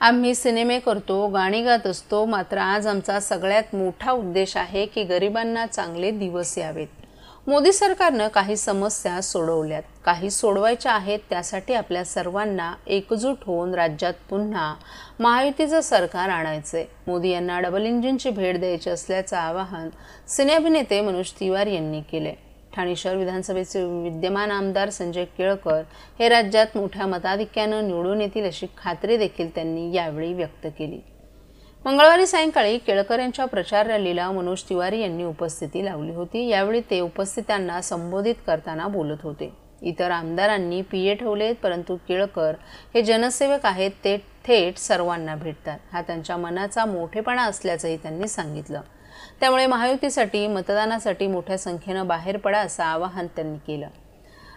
आम्ही सिनेमे करतो, गाणी गात असतो, मात्र आज आमचा सगळ्यात मोठा उद्देश आहे की गरिबांना चांगले दिवस यावेत. मोदी सरकारनं काही समस्या सोडवल्यात, काही सोडवायच्या आहेत. त्यासाठी आपल्या सर्वांना एकजूट होऊन राज्यात पुन्हा महायुतीचं सरकार आणायचंय. मोदी यांना डबल इंजिनची भेट द्यायची असल्याचं आवाहन सिने अभिनेते मनोज तिवारी यांनी केले. ठाणे शहर विधानसभेचे विद्यमान आमदार संजय केळकर हे राज्यात मोठ्या मताधिक्यानं निवडून येतील अशी खात्री देखील त्यांनी यावेळी व्यक्त केली. मंगळवारी सायंकाळी केळकर यांच्या प्रचार रॅलीला मनोज तिवारी यांनी उपस्थिती लावली होती. यावेळी ते उपस्थितांना संबोधित करताना बोलत होते. इतर आमदारांनी पीए ठेवलेत, परंतु केळकर हे जनसेवक आहेत. ते थेट सर्वांना भेटतात. हा त्यांच्या मनाचा मोठेपणा असल्याचंही त्यांनी सांगितलं. त्यामुळे महायुतीसाठी मतदानासाठी मोठ्या संख्येनं बाहेर पडा असं आवाहन त्यांनी केलं.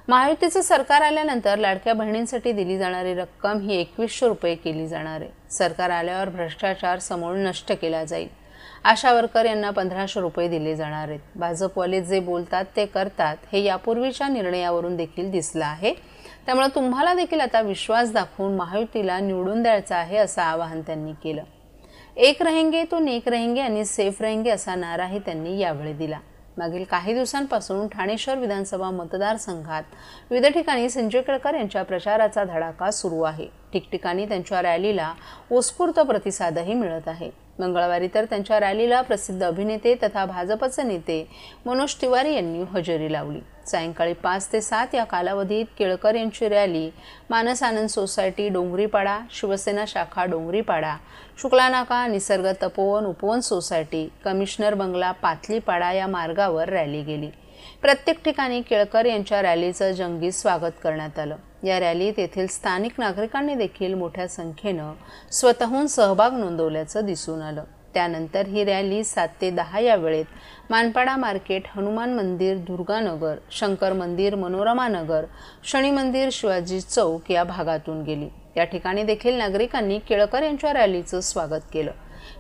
महायुतीचं सरकार आल्यानंतर लाडक्या बहिणींसाठी दिली जाणारी रक्कम ही 2100 रुपये केली जाणार आहे. सरकार आल्यावर भ्रष्टाचार समूळ नष्ट केला जाईल. आशा वर्कर यांना 1500 रुपये दिले जाणार आहेत. भाजपवाले जे बोलतात ते करतात हे यापूर्वीच्या निर्णयावरून देखील दिसलं आहे. त्यामुळे तुम्हाला देखील आता विश्वास दाखवून महायुतीला निवडून द्यायचं आहे असं आवाहन त्यांनी केलं. एक रहेंगे तो नेक रहेंगे आणि सेफ रहेंगे असा नाराही त्यांनी यावेळी दिला. मागील काही दिवसांपासून ठाणे शहर विधानसभा मतदारसंघात विविध ठिकाणी संजय केळकर यांच्या प्रचाराचा धडाका सुरू आहे. ठिकठिकाणी त्यांच्या रॅलीला उत्स्फूर्त प्रतिसादही मिळत आहे. मंगळवारी तर त्यांच्या रॅलीला प्रसिद्ध अभिनेते तथा भाजपचे नेते मनोज तिवारी यांनी हजेरी लावली. सायंकाळी 5 ते 7 या कालावधीत केळकर यांची रॅली मानस आनंद सोसायटी डोंगरीपाडा, शिवसेना शाखा डोंगरीपाडा, शुक्लानाका, निसर्ग तपोवन उपवन सोसायटी, कमिशनर बंगला पातलीपाडा या मार्गावर रॅली गेली. प्रत्येक ठिकाणी केळकर यांच्या रॅलीचं जंगी स्वागत करण्यात आलं. या रॅलीत येथील स्थानिक नागरिकांनी देखील मोठ्या संख्येनं स्वतःहून सहभाग नोंदवल्याचं दिसून आलं. त्यानंतर ही रॅली 7 ते 10 या वेळेत मानपाडा मार्केट, हनुमान मंदिर, दुर्गानगर, शंकर मंदिर, मनोरमा नगर, शनी मंदिर, शिवाजी चौक या भागातून गेली. या ठिकाणी देखील नागरिकांनी केळकर यांच्या रॅलीचं स्वागत केलं.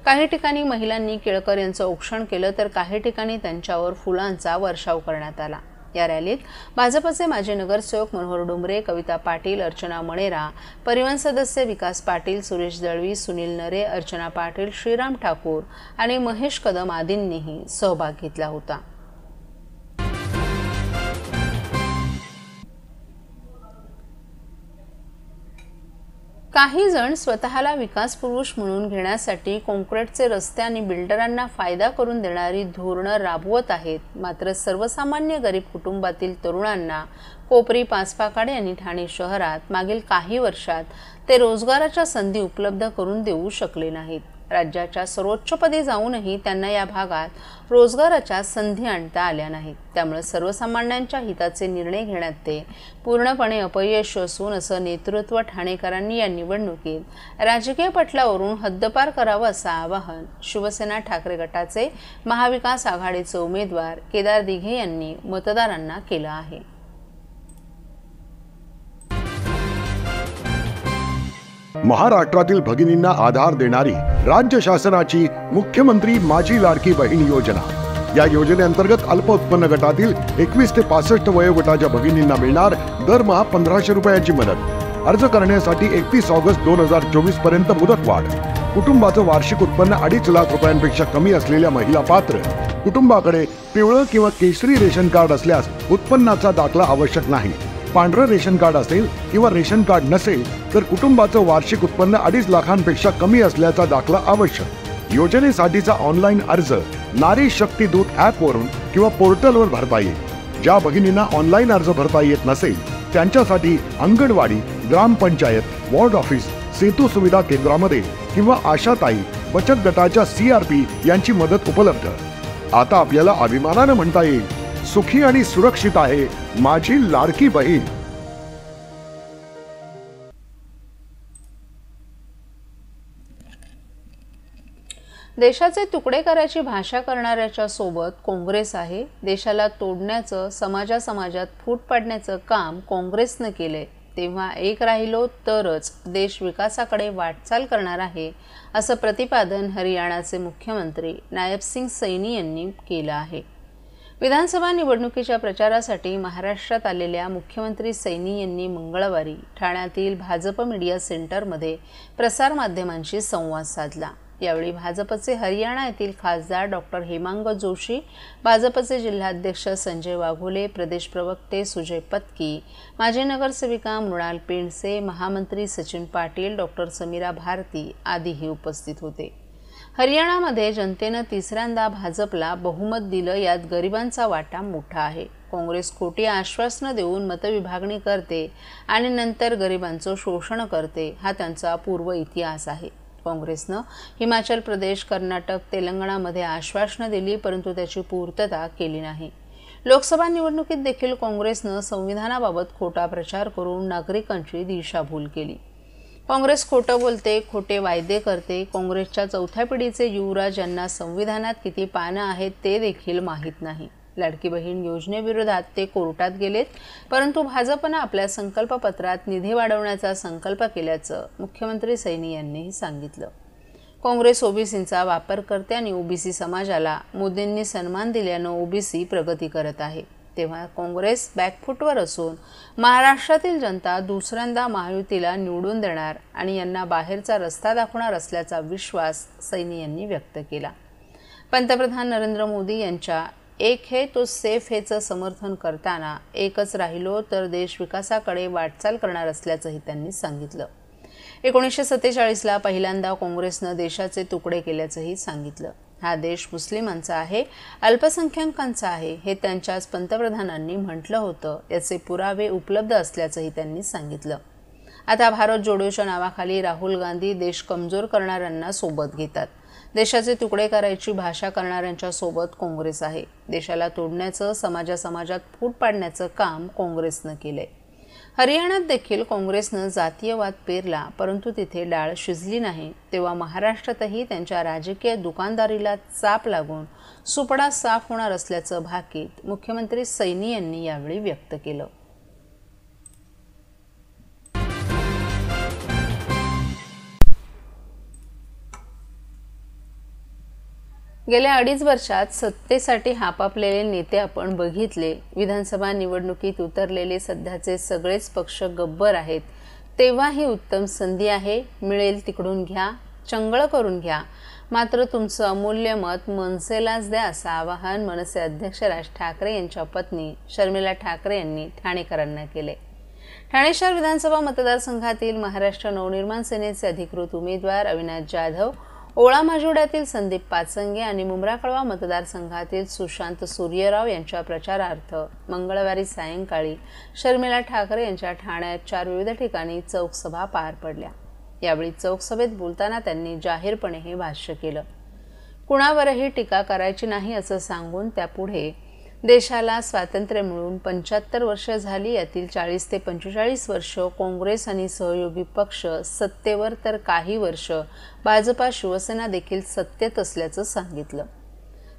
काही ठिकाणी महिलांनी केळकर यांचं औक्षण केलं, तर काही ठिकाणी त्यांच्यावर फुलांचा वर्षाव करण्यात आला. या रॅलीत भाजपचे माजी नगरसेवक मनोहर डोंबरे, कविता पाटील, अर्चना मणेरा, परिवहन सदस्य विकास पाटील, सुरेश दळवी, सुनील नरे, अर्चना पाटील, श्रीराम ठाकूर आणि महेश कदम आदींनीही सहभाग घेतला होता. काही जण स्वतःला विकास पुरुष म्हणून घेण्यासाठी काँक्रीटचे रस्ते आणि बिल्डरांना फायदा करून देणारी धोरणं राबवत आहेत. मात्र सर्वसामान्य गरीब कुटुंबातील तरुणांना कोपरी, पाचपाकाडे आणि ठाणे शहरात मागील काही वर्षात ते रोजगाराच्या संधी उपलब्ध करून देऊ शकले नाहीत. राज्याच्या सर्वोच्चपदी जाऊनही त्यांना या भागात रोजगाराच्या संधी आणता आल्या नाहीत. त्यामुळे सर्वसामान्यांच्या हिताचे निर्णय घेण्यात ते पूर्णपणे अपयश असून असं नेतृत्व ठाणेकरांनी या निवडणुकीत राजकीय पटलावरून हद्दपार करावं असं आवाहन शिवसेना ठाकरे गटाचे महाविकास आघाडीचे उमेदवार केदार दिघे यांनी मतदारांना केलं आहे. महाराष्ट्रातील भगिनींना आधार देणारी राज्य शासनाची मुख्यमंत्री माझी लाडकी बहीण योजना. या योजनेअंतर्गत अल्प उत्पन्न गटातील 21 ते 65 वयोगटाच्या भगिनींना मिळणार दरमहा 1500 रुपयांची मदत. अर्ज करण्यासाठी 31 ऑगस्ट 2024 पर्यंत मुदतवाढ. कुटुंबाचं वार्षिक उत्पन्न 2.5 लाख रुपयांपेक्षा कमी असलेल्या महिला पात्र. कुटुंबाकडे पिवळं किंवा केशरी रेशन कार्ड असल्यास उत्पन्नाचा दाखला आवश्यक नाही. पांढरं रेशन कार्ड असेल किंवा रेशन कार्ड नसेल तर कुटुंबाचं वार्षिक उत्पन्न 2.5 लाखांपेक्षा कमी असल्याचा दाखला आवश्यक. योजनेसाठीचा ऑनलाईन अर्ज नारी शक्ती दूत ॲपवरून किंवा पोर्टलवर भरता येईल. ज्या भगिनींना ऑनलाईन अर्ज भरता येत नसेल त्यांच्यासाठी अंगणवाडी, ग्रामपंचायत, वॉर्ड ऑफिस, सेतू सुविधा केंद्रामध्ये किंवा आशाताई बचत गटाच्या CRP यांची मदत उपलब्ध. आता आपल्याला अभिमानानं म्हणता येईल, सुखी आणि सुरक्षित आहे माझी लाडकी बहीण. देशाचे तुकडे करायची भाषा करणाऱ्याच्या सोबत काँग्रेस आहे. देशाला तोडण्याचं, समाजात फूट पाडण्याचं काम काँग्रेसनं केले. तेव्हा एक राहिलो तरच देश विकासाकडे वाटचाल करणार आहे असं प्रतिपादन हरियाणाचे मुख्यमंत्री नायब सिंग सैनी यांनी केलं आहे. विधानसभा निवडणुकीच्या प्रचारासाठी महाराष्ट्रात आलेल्या मुख्यमंत्री सैनी यांनी मंगळवारी ठाण्यातील भाजप मीडिया सेंटरमध्ये प्रसारमाध्यमांशी संवाद साधला। यावेळी भाजपचे हरियाणा येथील खासदार डॉक्टर हेमांग जोशी, भाजपचे जिल्हाध्यक्ष संजय वाघोले, प्रदेश प्रवक्ते सुजय पत्की, माजी नगरसेविका मृणाल पेंडसे, महामंत्री सचिन पाटील, डॉक्टर समीरा भारती आदीही उपस्थित होते। हरियाणामध्ये जनतेनं तिसऱ्यांदा भाजपला बहुमत दिलं, यात गरिबांचा वाटा मोठा आहे। काँग्रेस खोटी आश्वासनं देऊन मतविभागणी करते आणि नंतर गरिबांचं शोषण करते, हा त्यांचा पूर्व इतिहास आहे। काँग्रेसनं हिमाचल प्रदेश, कर्नाटक, तेलंगणामध्ये आश्वासनं दिली, परंतु त्याची पूर्तता केली नाही। लोकसभा निवडणुकीत देखील काँग्रेसनं संविधानाबाबत खोटा प्रचार करून नागरिकांची दिशाभूल केली। काँग्रेस खोटं बोलते, खोटे वायदे करते। काँग्रेसच्या चौथ्या पिढीचे युवराज यांना संविधानात किती पानं आहेत ते देखील माहीत नाही। लाडकी बहीण योजनेविरोधात ते कोर्टात गेलेत, परंतु भाजपनं आपल्या संकल्पपत्रात निधी वाढवण्याचा संकल्प केल्याचं मुख्यमंत्री सैनी यांनी सांगितलं। काँग्रेस ओबीसींचा वापर करते आणि ओबीसी समाजाला मोदींनी सन्मान दिल्यानं ओबीसी प्रगती करत आहे। तेव्हा काँग्रेस बॅकफूटवर असून महाराष्ट्रातील जनता दुसऱ्यांदा महायुतीला निवडून देणार आणि यांना बाहेरचा रस्ता दाखवणार असल्याचा विश्वास सैनी यांनी व्यक्त केला। पंतप्रधान नरेंद्र मोदी यांच्या एक है तो सेफ हेचं समर्थन करताना एकच राहिलो तर देश विकासाकडे वाटचाल करणार असल्याचंही त्यांनी सांगितलं। 1947ला पहिल्यांदा काँग्रेसनं देशाचे तुकडे केल्याचंही सांगितलं। हा देश मुस्लिमांचा आहे, अल्पसंख्याकांचा आहे, हे त्यांच्याच पंतप्रधानांनी म्हटलं होतं। याचे पुरावे उपलब्ध असल्याचंही त्यांनी सांगितलं। आता भारत जोडोच्या नावाखाली राहुल गांधी देश कमजोर करणाऱ्यांना सोबत घेतात। देशाचे तुकडे करायची भाषा करणाऱ्यांच्या सोबत काँग्रेस आहे। देशाला तोडण्याचं, समाजात फूट पाडण्याचं काम काँग्रेसनं केलंय। हरियाणात देखील काँग्रेसनं जातीयवाद पेरला, परंतु तिथे डाळ शिजली नाही। तेव्हा महाराष्ट्रातही त्यांच्या राजकीय दुकानदारीला चाप लागून सुपडा साफ होणार असल्याचं भाकीत मुख्यमंत्री सैनी यांनी यावेळी व्यक्त केलं। गेल्या 2.5 वर्षात सत्तेसाठी हापापलेले नेते आपण बघितले। विधानसभा निवडणुकीत उतरलेले सध्याचे सगळेच पक्ष गब्बर आहेत। तेव्हा ही उत्तम संधी आहे, मिळेल तिकडून घ्या, चंगळ करून घ्या, मात्र तुमचं अमूल्य मत मनसेलाच द्या, असं आवाहन मनसे अध्यक्ष राज ठाकरे यांच्या पत्नी शर्मिला ठाकरे यांनी ठाणेकरांना केले। ठाणे शहर विधानसभा मतदारसंघातील महाराष्ट्र नवनिर्माण सेनेचे अधिकृत उमेदवार अविनाश जाधव, ओळा माजिवड्यातील संदीप पाचंगे आणि मुंब्रा कळवा मतदारसंघातील सुशांत सूर्यराव यांच्या प्रचारार्थ मंगळवारी सायंकाळी शर्मिला ठाकरे यांच्या ठाण्यात 4 विविध ठिकाणी चौक सभा पार पडल्या। यावेळी चौक सभेत बोलताना त्यांनी जाहीरपणे हे भाष्य केलं। कुणावरही टीका करायची नाही असं सांगून त्यापुढे देशाला स्वातंत्र्य मिळून 75 वर्ष झाली, यातील 40 ते 45 वर्ष काँग्रेस आणि सहयोगी पक्ष सत्तेवर, तर काही वर्ष भाजपा शिवसेना देखील सत्तेत असल्याचं सांगितलं।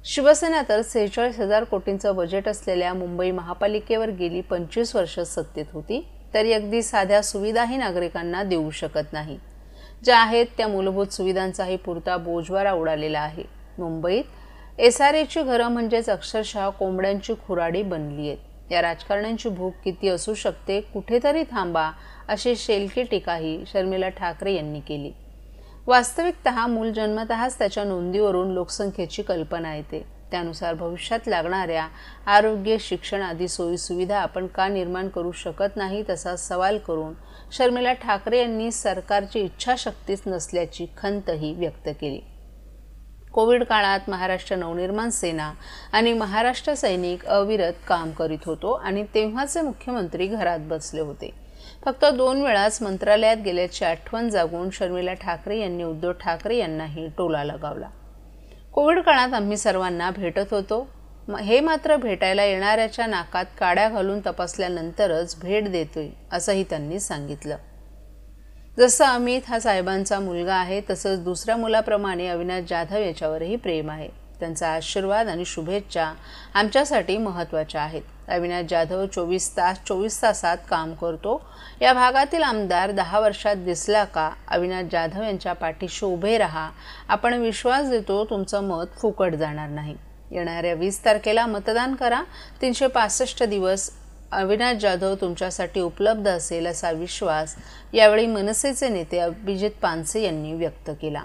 शिवसेना तर 46,000 कोटींचं बजेट असलेल्या मुंबई महापालिकेवर गेली 25 वर्ष सत्तेत होती, तरी अगदी साध्या सुविधाही नागरिकांना देऊ शकत नाही। ज्या आहेत त्या मूलभूत सुविधांचाही पुरता बोजवारा उडालेला आहे। मुंबईत SRAची घरं म्हणजेच अक्षरशः कोंबड्यांची खुराडी बनली आहेत। या राजकारण्यांची भूक किती असू शकते, कुठेतरी थांबा, अशी शेलकी टीकाही शर्मिला ठाकरे यांनी केली। वास्तविकतः मूल जन्मतःच त्याच्या नोंदीवरून लोकसंख्येची कल्पना येते। त्यानुसार भविष्यात लागणाऱ्या आरोग्य, शिक्षण आदी सोयीसुविधा आपण का निर्माण करू शकत नाही, तसा सवाल करून शर्मिला ठाकरे यांनी सरकारची इच्छाशक्तीच नसल्याची खंतही व्यक्त केली। कोविड काळात महाराष्ट्र नवनिर्माण सेना आणि महाराष्ट्र सैनिक अविरत काम करीत होतो आणि तेव्हाचे मुख्यमंत्री घरात बसले होते। फक्त 2 वेळाच मंत्रालयात गेल्याची आठवण जागून शर्मिला ठाकरे यांनी उद्धव ठाकरे यांनाही टोला लगावला। कोविड काळात आम्ही सर्वांना भेटत होतो, हे मात्र भेटायला येणाऱ्याच्या नाकात काड्या घालून तपासल्यानंतरच भेट देतोय, असंही त्यांनी सांगितलं। जसं अमित हा साहेबांचा मुलगा आहे, तसंच दुसऱ्या मुलाप्रमाणे अविनाश जाधव याच्यावरही प्रेम आहे। त्यांचा आशीर्वाद आणि शुभेच्छा आमच्यासाठी महत्त्वाच्या आहेत। अविनाश जाधव 24 तासात काम करतो। या भागातील आमदार 10 वर्षात दिसला का? अविनाश जाधव यांच्या पाठीशी उभे राहा, आपण विश्वास देतो तुमचं मत फुकट जाणार नाही। येणाऱ्या 20 तारखेला मतदान करा. 365 दिवस अविनाश जाधव तुमच्यासाठी उपलब्ध असेल असा विश्वास यावेळी मनसेचे नेते अभिजित पानसे यांनी व्यक्त केला.